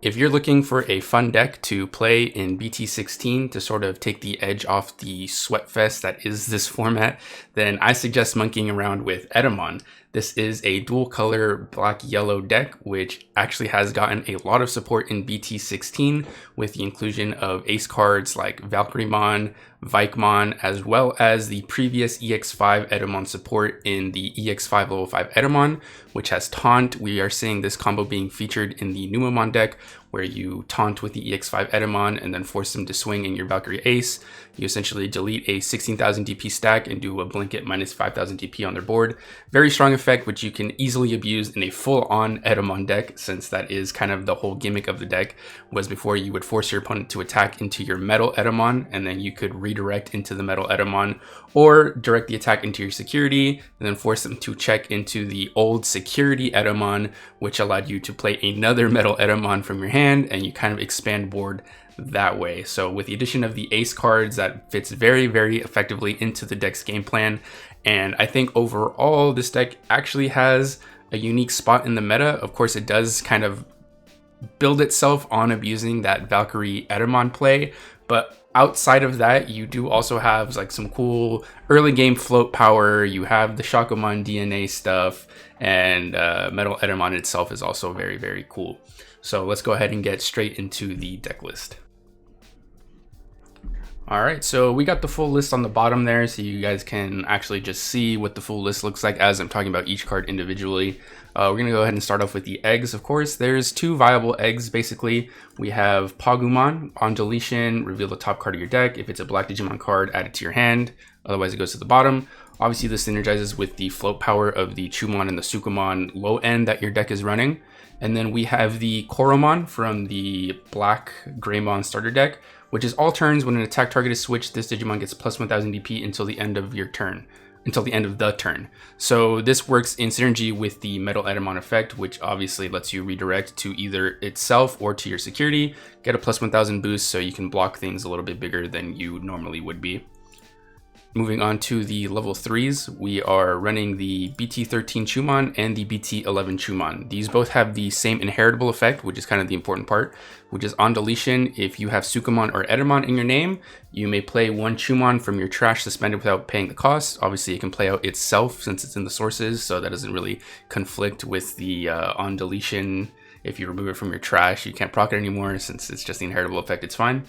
If you're looking for a fun deck to play in BT16 to sort of take the edge off the sweatfest that is this format, then I suggest monkeying around with Etemon. This is a dual color black-yellow deck, which actually has gotten a lot of support in BT16 with the inclusion of ace cards like Valkyremon, Vikemon, as well as the previous EX5 Etemon support in the EX5 level 5 Etemon, which has Taunt. We are seeing this combo being featured in the Numemon deck, where you taunt with the EX5 Etemon and then force them to swing in your Valkyrie Ace. You essentially delete a 16,000 DP stack and do a blanket minus 5,000 DP on their board. Very strong effect, which you can easily abuse in a full-on Etemon deck, since that is kind of the whole gimmick of the deck, was before you would force your opponent to attack into your metal Etemon, and then you could redirect into the metal Etemon, or direct the attack into your security, and then force them to check into the old security Etemon, which allowed you to play another metal Etemon from your hand, and you kind of expand board that way. So with the addition of the ace cards, that fits very, very effectively into the deck's game plan. And I think overall, this deck actually has a unique spot in the meta. Of course, it does kind of build itself on abusing that Valkyrie Etemon play, but outside of that, you do also have like some cool early game float power. You have the Shakomon DNA stuff, and Metal Etemon itself is also very, very cool. So let's go ahead and get straight into the deck list. All right, so we got the full list on the bottom there, so you guys can actually just see what the full list looks like as I'm talking about each card individually. We're gonna go ahead and start off with the eggs, of course. There's two viable eggs, basically. We have Pagumon. On deletion, reveal the top card of your deck. If it's a black Digimon card, add it to your hand. Otherwise, it goes to the bottom. Obviously, this synergizes with the float power of the Chumon and the Sukumon low end that your deck is running. And then we have the Koromon from the black Greymon starter deck, which is all turns when an attack target is switched, this Digimon gets plus 1000 DP until the end of your turn. Until the end of the turn. So this works in synergy with the Metal Etemon effect, which obviously lets you redirect to either itself or to your security, get a plus 1000 boost so you can block things a little bit bigger than you normally would be. Moving on to the level 3s, we are running the BT13 Chumon and the BT11 Chumon. These both have the same inheritable effect, which is kind of the important part, which is on deletion. If you have Sukumon or Etemon in your name, you may play one Chumon from your trash suspended without paying the cost. Obviously, it can play out itself since it's in the sources, so that doesn't really conflict with the on deletion. If you remove it from your trash, you can't proc it anymore. Since it's just the inheritable effect, it's fine.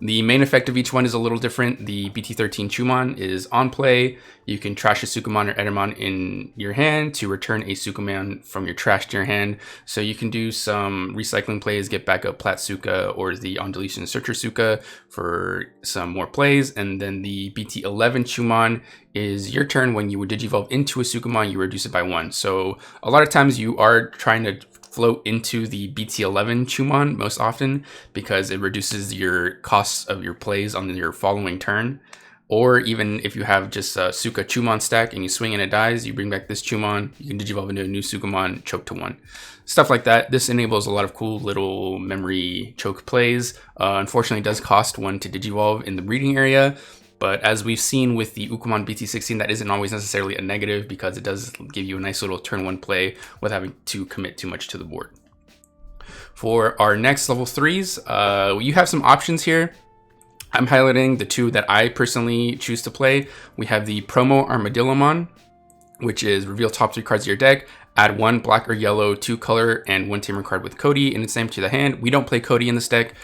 The main effect of each one is a little different. The BT13 Chumon is on play. You can trash a Sukumon or Etemon in your hand to return a Sukumon from your trash to your hand. So you can do some recycling plays, get back up Platsuka or the on deletion Searcher Suka for some more plays. And then the BT11 Chumon is your turn. When you would digivolve into a Sukumon, you reduce it by 1. So a lot of times you are trying to float into the BT11 Chumon most often because it reduces your costs of your plays on your following turn. Or even if you have just a Suka Chumon stack and you swing and it dies, you bring back this Chumon, you can digivolve into a new Sukumon, choke to 1. Stuff like that. This enables a lot of cool little memory choke plays. Unfortunately, it does cost 1 to digivolve in the breeding area. But as we've seen with the Ukumon BT16, that isn't always necessarily a negative because it does give you a nice little turn 1 play without having to commit too much to the board. For our next level 3s, you have some options here. I'm highlighting the two that I personally choose to play. We have the Promo Armadillomon, which is reveal top 3 cards of your deck, add 1 black or yellow 2 color and 1 tamer card with Cody in its name to the hand. We don't play Cody in this deck.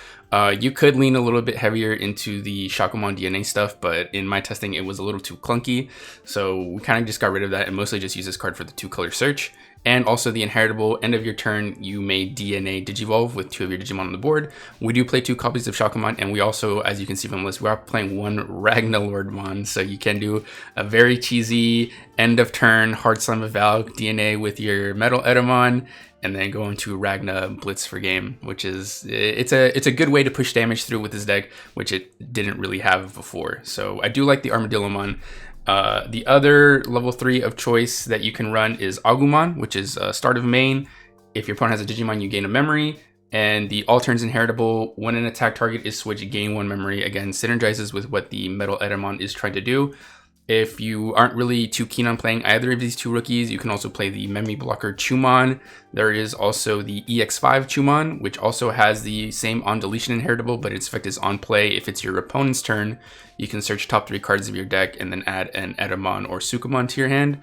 You could lean a little bit heavier into the Shakomon DNA stuff, but in my testing, it was a little too clunky. So we kind of just got rid of that and mostly just use this card for the 2 color search. And also the inheritable, end of your turn, you may DNA Digivolve with 2 of your Digimon on the board. We do play 2 copies of Shakomon, and we also, as you can see from the list, we are playing 1 Ragnalordmon. So you can do a very cheesy end of turn hard slam of Valk DNA with your Metal Etemon, and then go into Ragna Blitz for game, which is, it's a good way to push damage through with this deck, which it didn't really have before. So I do like the Armadillomon. The other level 3 of choice that you can run is Agumon, which is start of main. If your opponent has a Digimon, you gain a memory. And the all turns inheritable, when an attack target is switched, gain 1 memory. Again, synergizes with what the Metal Etemon is trying to do. If you aren't really too keen on playing either of these 2 rookies, you can also play the Memi Blocker Chumon. There is also the EX5 Chumon, which also has the same on deletion inheritable, but its effect is on play. If it's your opponent's turn, you can search top 3 cards of your deck and then add an Etemon or Sukumon to your hand.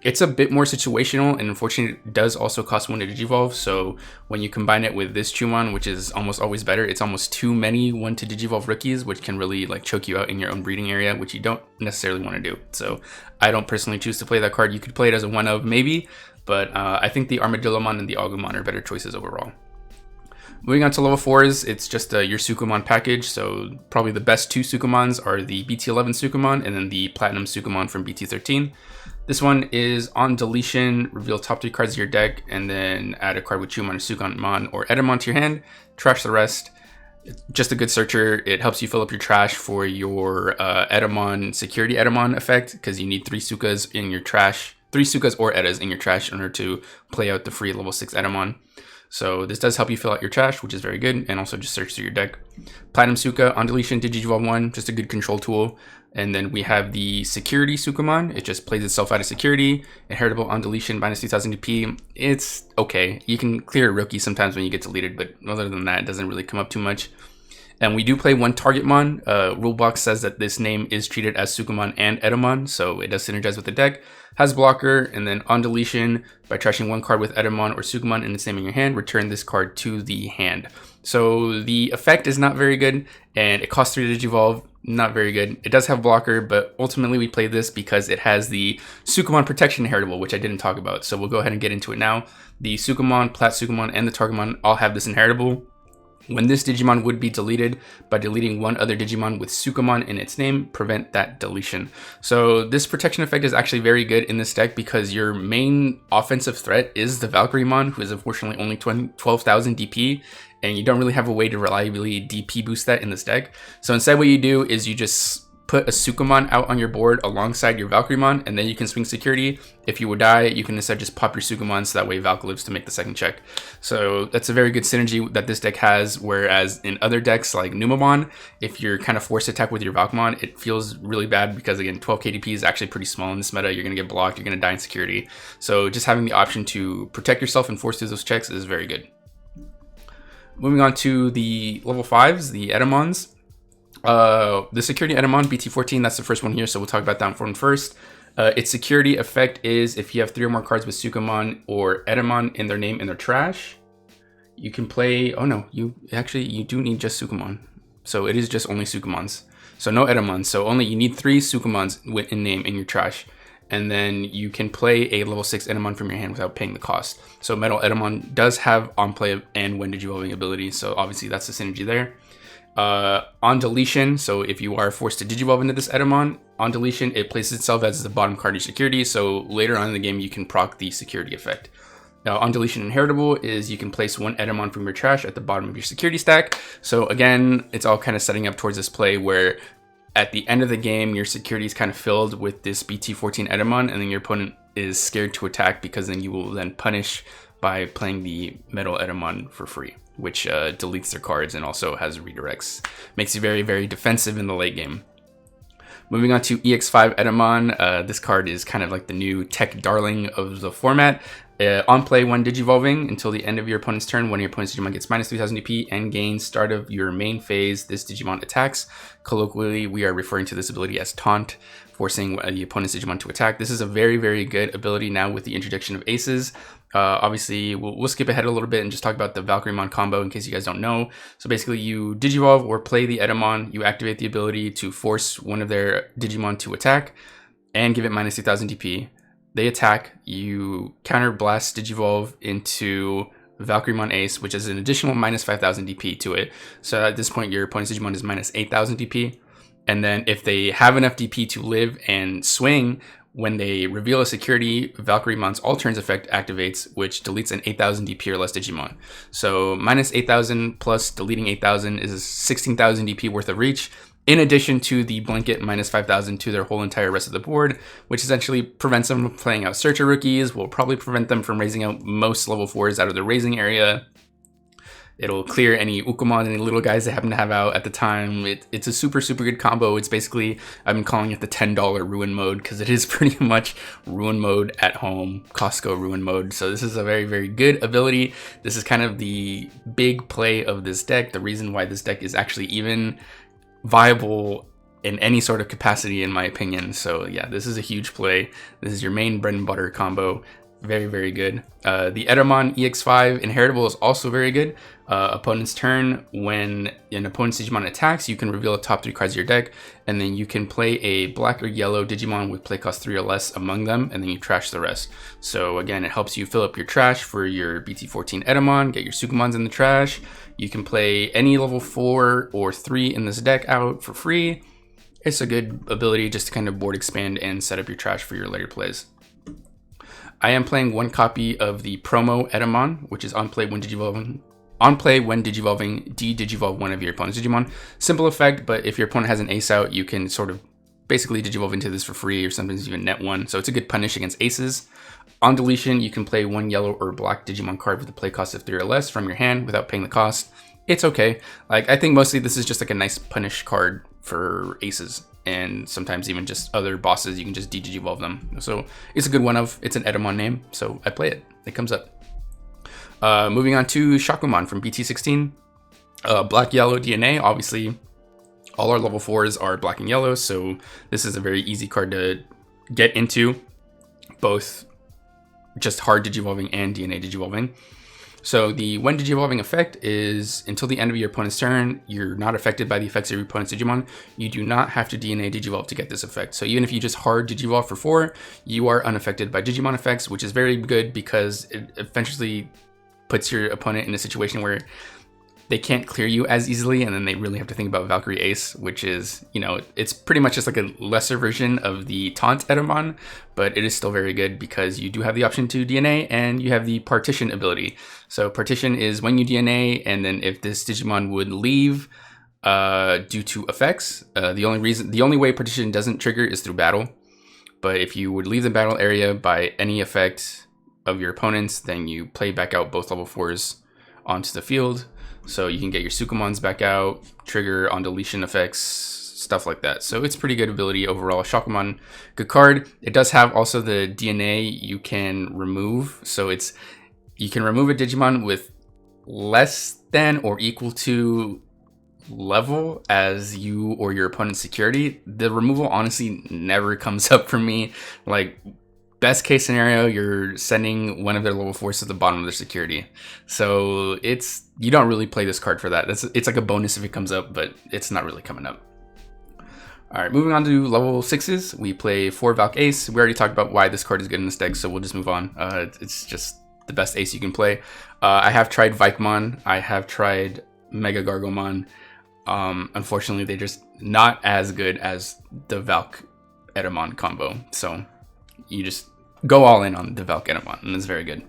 It's a bit more situational, and unfortunately it does also cost 1 to Digivolve, so when you combine it with this Chumon, which is almost always better, it's almost too many 1 to Digivolve rookies, which can really like choke you out in your own breeding area, which you don't necessarily want to do. So I don't personally choose to play that card. You could play it as a 1-of maybe, but I think the Armadillomon and the Agumon are better choices overall. Moving on to level 4s, it's just your Sukumon package. So probably the best 2 Sukumons are the BT11 Sukumon and then the Platinum Sukumon from BT13. This one is on deletion, reveal top 3 cards of your deck, and then add a card with Chumon, Sukumon, or Etemon to your hand, trash the rest. It's just a good searcher. It helps you fill up your trash for your Etemon, security Etemon effect, because you need 3 Sukas in your trash, 3 Sukas or Etas in your trash in order to play out the free level 6 Etemon. So this does help you fill out your trash, which is very good, and also just search through your deck. Platinum Suka on deletion, Digivolve 1, just a good control tool. And then we have the security Sukumon. It just plays itself out of security. Inheritable on deletion, minus 3000 DP. It's okay. You can clear a rookie sometimes when you get deleted, but other than that, it doesn't really come up too much. And we do play 1 Targetmon. Rulebox says that this name is treated as Sukumon and Etemon, so it does synergize with the deck. Has blocker, and then on deletion, by trashing 1 card with Etemon or Sukumon and its name in your hand, return this card to the hand. So the effect is not very good, and it costs 3 to Digivolve, not very good. It does have blocker, but ultimately we play this because it has the Sukumon protection inheritable, which I didn't talk about. So we'll go ahead and get into it now. The Sukumon, Plat Sukumon, and the Targemon all have this inheritable. When this Digimon would be deleted, by deleting 1 other Digimon with Sukumon in its name, prevent that deletion. So this protection effect is actually very good in this deck because your main offensive threat is the Valkyremon, who is unfortunately only 12,000 DP, and you don't really have a way to reliably DP boost that in this deck. So instead what you do is you just put a Sukumon out on your board alongside your Valkyremon, and then you can swing security. If you would die, you can instead just pop your Sukumon so that way Valk lives to make the second check. So that's a very good synergy that this deck has, whereas in other decks like Numemon, if you're kind of forced to attack with your Valkmon, it feels really bad because again, 12 KDP is actually pretty small in this meta. You're going to get blocked, you're going to die in security. So just having the option to protect yourself and force through those checks is very good. Moving on to the level 5s, the Etemons. The security Etemon, BT14, that's the first one here, so we'll talk about that one first. Its security effect is if you have 3 or more cards with Sukumon or Etemon in their name in their trash, you can play, oh no, you do need just Sukumon. So it is just only Sukumons. So no Etemon, so you need 3 Sukumons in name in your trash. And then you can play a level 6 Etemon from your hand without paying the cost. So Metal Etemon does have on play and when Digivolving ability, so obviously that's the synergy there. On deletion, so if you are forced to Digivolve into this Etemon, on deletion, it places itself as the bottom card of security, so later on in the game you can proc the security effect. Now, on deletion inheritable is you can place 1 Etemon from your trash at the bottom of your security stack. So again, it's all kind of setting up towards this play where at the end of the game, your security is kind of filled with this BT14 Etemon, and then your opponent is scared to attack because then you will then punish by playing the Metal Etemon for free, which deletes their cards and also has redirects. Makes you very, very defensive in the late game. Moving on to EX5 Etemon, this card is kind of like the new tech darling of the format. On play when Digivolving until the end of your opponent's turn, when your opponent's Digimon gets minus 3000 DP and gains start of your main phase, this Digimon attacks. Colloquially, we are referring to this ability as Taunt, forcing the opponent's Digimon to attack. This is a very, very good ability now with the introduction of aces. Obviously, we'll skip ahead a little bit and just talk about the Valkyremon combo in case you guys don't know. So basically, you Digivolve or play the Etemon, you activate the ability to force one of their Digimon to attack and give it minus 3000 DP. They attack, you counter blast Digivolve into Valkyremon Ace, which is an additional minus 5000 DP to it. So at this point, your opponent's Digimon is minus 8000 DP. And then if they have enough DP to live and swing, when they reveal a security, Valkyremon's All Turns effect activates, which deletes an 8000 DP or less Digimon. So minus 8000 plus deleting 8000 is 16,000 DP worth of reach, in addition to the blanket minus 5,000 to their whole entire rest of the board, which essentially prevents them from playing out Searcher rookies, will probably prevent them from raising out most level 4s out of the raising area. It'll clear any Ukomon, any little guys that happen to have out at the time. It's a super good combo. It's basically, I've been calling it the $10 ruin mode, because it is pretty much ruin mode at home, Costco ruin mode. So this is a very good ability. This is kind of the big play of this deck, the reason why this deck is actually even viable in any sort of capacity, in my opinion. So yeah, this is a huge play. This is your main bread and butter combo. Very good. The Etemon EX5 inheritable is also very good. Opponent's turn, when an opponent's Digimon attacks, you can reveal the top 3 cards of your deck, and then you can play a black or yellow Digimon with play cost 3 or less among them, and then you trash the rest. So again, it helps you fill up your trash for your BT14 Etemon, get your Sukumons in the trash. You can play any level 4 or 3 in this deck out for free. It's a good ability just to kind of board expand and set up your trash for your later plays. I am playing 1 copy of the promo Etemon, which is on play when digivolving. De-digivolve one of your opponent's Digimon. Simple effect, but if your opponent has an ace out, you can sort of basically digivolve into this for free, or sometimes even net 1. So it's a good punish against aces. On deletion, you can play 1 yellow or black Digimon card with a play cost of 3 or less from your hand without paying the cost. It's okay. Like, I think mostly this is just like a nice punish card for aces, and sometimes even just other bosses, you can just de-digivolve them. So it's a good one of, it's an Etemon name, so I play it. It comes up. Moving on to Shakumon from BT16. Black yellow DNA, obviously all our level 4s are black and yellow, so this is a very easy card to get into, both just hard digivolving and DNA digivolving. So the when digivolving effect is until the end of your opponent's turn, you're not affected by the effects of your opponent's Digimon. You do not have to DNA digivolve to get this effect. So even if you just hard digivolve for 4, you are unaffected by Digimon effects, which is very good because it eventually puts your opponent in a situation where they can't clear you as easily, and then they really have to think about Valkyrie Ace, which is, you know, it's pretty much just like a lesser version of the Taunt Etemon, but it is still very good because you do have the option to DNA and you have the Partition ability. So Partition is when you DNA, and then if this Digimon would leave due to effects, the only way Partition doesn't trigger is through battle. But if you would leave the battle area by any effect of your opponents, then you play back out both level 4s onto the field. So you can get your Sukumons back out, trigger on deletion effects, stuff like that. So it's pretty good ability overall. Shakumon, good card. It does have also the DNA you can remove. So you can remove a Digimon with less than or equal to level as you or your opponent's security. The removal honestly never comes up for me. Like, best case scenario, you're sending one of their level 4s to the bottom of their security. So you don't really play this card for that. It's like a bonus if it comes up, but it's not really coming up. All right, moving on to level 6s, we play 4 Valk Ace. We already talked about why this card is good in this deck, so we'll just move on. It's just the best ace you can play. I have tried Vikemon. I have tried Mega Gargomon. Unfortunately, they're just not as good as the Valk Etemon combo. So you just go all in on the Valk Etemon, and it's very good.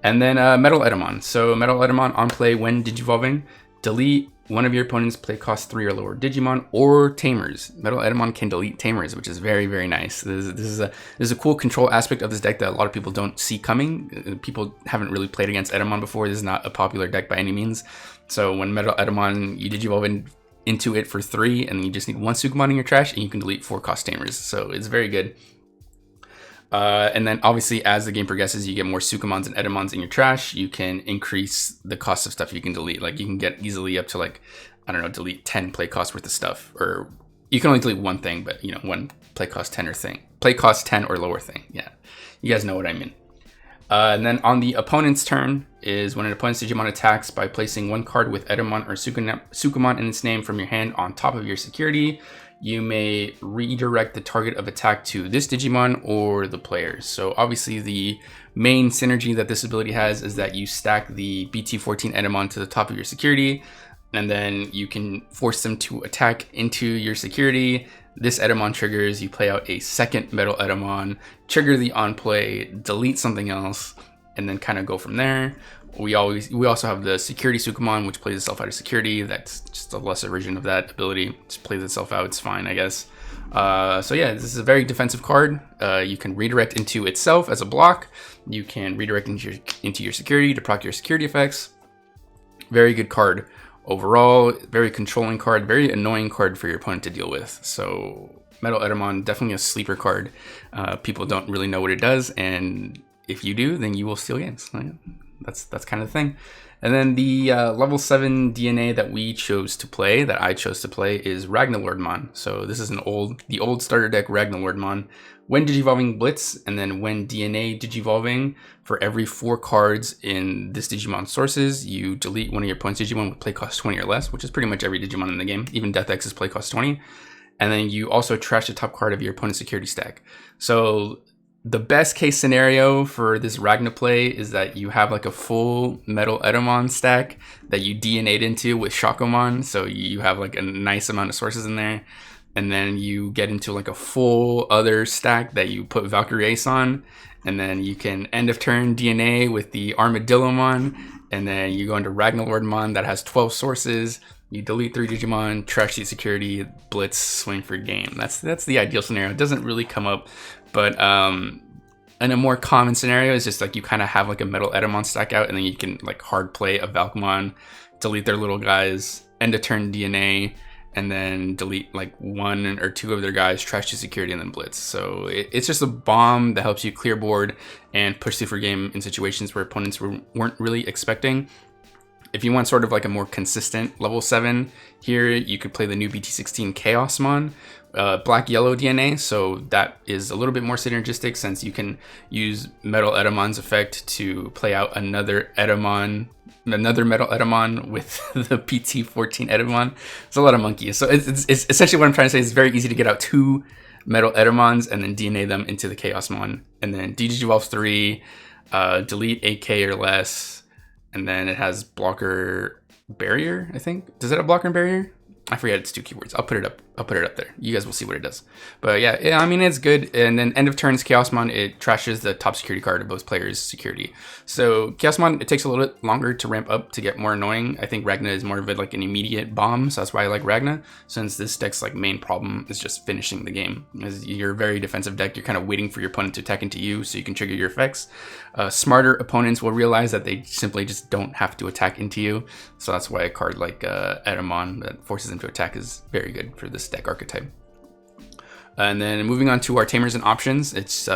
And then Metal Etemon. So Metal Etemon on play when digivolving, delete one of your opponent's play cost 3 or lower Digimon or Tamers. Metal Etemon can delete Tamers, which is very nice. This is a cool control aspect of this deck that a lot of people don't see coming. People haven't really played against Etemon before. This is not a popular deck by any means. So when Metal Etemon, you digivolve into it for 3, and you just need 1 Sukumon in your trash, and you can delete 4 cost Tamers. So it's very good. And then obviously as the game progresses, you get more Sukumons and Etemons in your trash. You can increase the cost of stuff you can delete. Like, you can get easily up to, like, I don't know, delete 10 play cost worth of stuff. Or you can only delete one thing, but, you know, one play cost 10 or thing. Play cost 10 or lower thing. Yeah, you guys know what I mean. And then on the opponent's turn is when an opponent's Digimon attacks by placing 1 card with Etemon or Sukumon in its name from your hand on top of your security. You may redirect the target of attack to this Digimon or the player. So obviously the main synergy that this ability has is that you stack the BT14 Etemon to the top of your security, and then you can force them to attack into your security. This Etemon triggers, you play out a second Metal Etemon, trigger the on play, delete something else, and then kind of go from there. We also have the security Sukumon, which plays itself out of security. That's just a lesser version of that ability. Just plays itself out. It's fine, I guess. So yeah, this is a very defensive card. You can redirect into itself as a block. You can redirect into your security to proc your security effects. Very good card overall, very controlling card, very annoying card for your opponent to deal with. So Metal Etemon, definitely a sleeper card. People don't really know what it does, and if you do, then you will steal games. That's kind of the thing. And then the level 7 DNA that we chose to play, that I chose to play, is Ragnalordmon. So this is the old starter deck Ragnalordmon. When Digivolving Blitz, and then when DNA Digivolving, for every 4 cards in this Digimon sources, you delete one of your opponent's Digimon with play cost 20 or less, which is pretty much every Digimon in the game. Even Death X's play cost 20. And then you also trash the top card of your opponent's security stack. So the best case scenario for this Ragna play is that you have like a full Metal Etemon stack that you DNA'd into with Shakomon. So you have like a nice amount of sources in there. And then you get into like a full other stack that you put Valkyrie Ace on. And then you can end of turn DNA with the Armadillomon. And then you go into Ragnalordmon that has 12 sources. You delete 3 Digimon, trash the security, blitz, swing for game. That's the ideal scenario. It doesn't really come up, but in a more common scenario, it's just like you kind of have like a Metal Etemon stack out, and then you can like hard play a Valkmon, delete their little guys, end of turn DNA, and then delete like 1 or 2 of their guys, trash the security, and then blitz. So it's just a bomb that helps you clear board and push through for game in situations where opponents weren't really expecting. If you want sort of like a more consistent level 7 here, you could play the new BT16 Chaosmon, black-yellow DNA, so that is a little bit more synergistic since you can use Metal Etemon's effect to play out another Metal Etemon with the BT14 Etemon. It's a lot of monkeys. So it's essentially what I'm trying to say is it's very easy to get out 2 Metal Etemons and then DNA them into the Chaosmon, and then Digivolve 3, delete 8k or less. And then it has blocker barrier, I think. Does it have blocker and barrier? I forget, it's 2 keywords. I'll put it up there. You guys will see what it does. But yeah, I mean, it's good. And then end of turns Chaosmon, it trashes the top security card of both players' security. So Chaosmon, it takes a little bit longer to ramp up to get more annoying. I think Ragna is more of like an immediate bomb, so that's why I like Ragna, since this deck's like main problem is just finishing the game. As you're a very defensive deck, you're kind of waiting for your opponent to attack into you so you can trigger your effects. Smarter opponents will realize that they simply just don't have to attack into you. So that's why a card like Etemon that forces them to attack is very good for this deck archetype. And then moving on to our Tamers and options, it's 2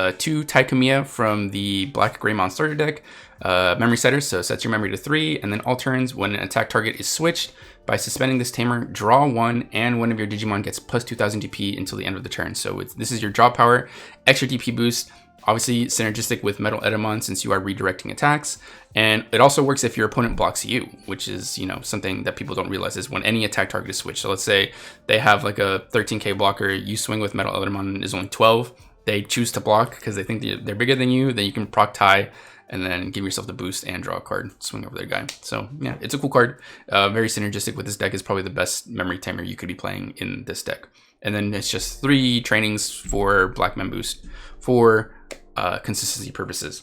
Taikamiya from the Black Greymon starter deck, memory setters, so sets your memory to 3, and then all turns when an attack target is switched. By suspending this Tamer, draw 1, and one of your Digimon gets plus 2000 DP until the end of the turn. So this is your draw power, extra DP boost, obviously synergistic with Metal Etemon since you are redirecting attacks. And it also works if your opponent blocks you, which is, you know, something that people don't realize is when any attack target is switched. So let's say they have like a 13k blocker, you swing with Metal Etemon is only 12. They choose to block because they think they're bigger than you, then you can proc tie and then give yourself the boost and draw a card, swing over their guy. So yeah, it's a cool card. Very synergistic with this deck. Is probably the best memory tamer you could be playing in this deck. And then it's just 3 trainings for Black Mem Boost for consistency purposes.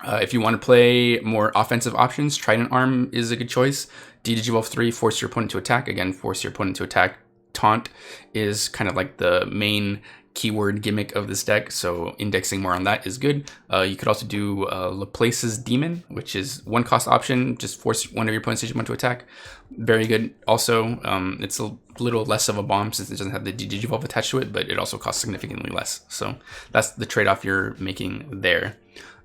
If you want to play more offensive options, Trident Arm is a good choice. Digivolve 3, force your opponent to attack. Again, force your opponent to attack. Taunt is kind of like the main keyword gimmick of this deck, so indexing more on that is good. You could also do Laplace's Demon, which is 1 cost option, just force one of your opponent's Digimon to attack. Very good. Also, it's a little less of a bomb since it doesn't have the Digivolve attached to it, but it also costs significantly less. So that's the trade-off you're making there.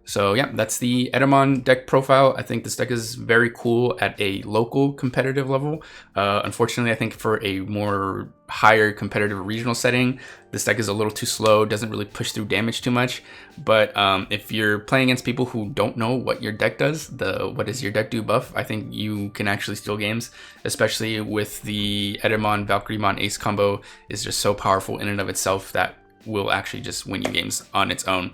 So yeah, that's the Etemon deck profile. I think this deck is very cool at a local competitive level. Unfortunately, I think for a more higher competitive regional setting, this deck is a little too slow, doesn't really push through damage too much. But if you're playing against people who don't know what your deck does, what does your deck do buff, I think you can actually steal games, especially with the Etemon Valkyriemon Ace combo is just so powerful in and of itself that will actually just win you games on its own.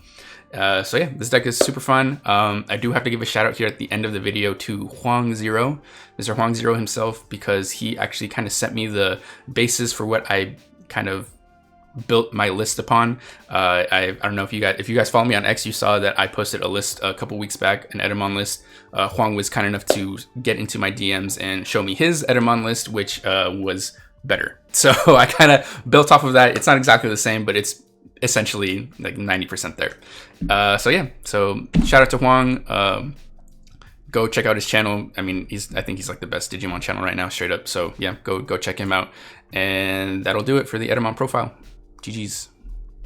So yeah, this deck is super fun. I do have to give a shout out here at the end of the video to Hoang Zero, Mr. Hoang Zero himself, because he actually kind of sent me the basis for what I kind of built my list upon. I don't know if you guys follow me on X, you saw that I posted a list a couple weeks back, an Etemon list. Hoang was kind enough to get into my DMs and show me his Etemon list, which was better. So I kind of built off of that. It's not exactly the same, but it's essentially like 90% there. So yeah, so shout out to Hoang. go check out his channel. I mean, I think he's like the best Digimon channel right now, straight up. So yeah, go check him out. And that'll do it for the Etemon profile. GG's.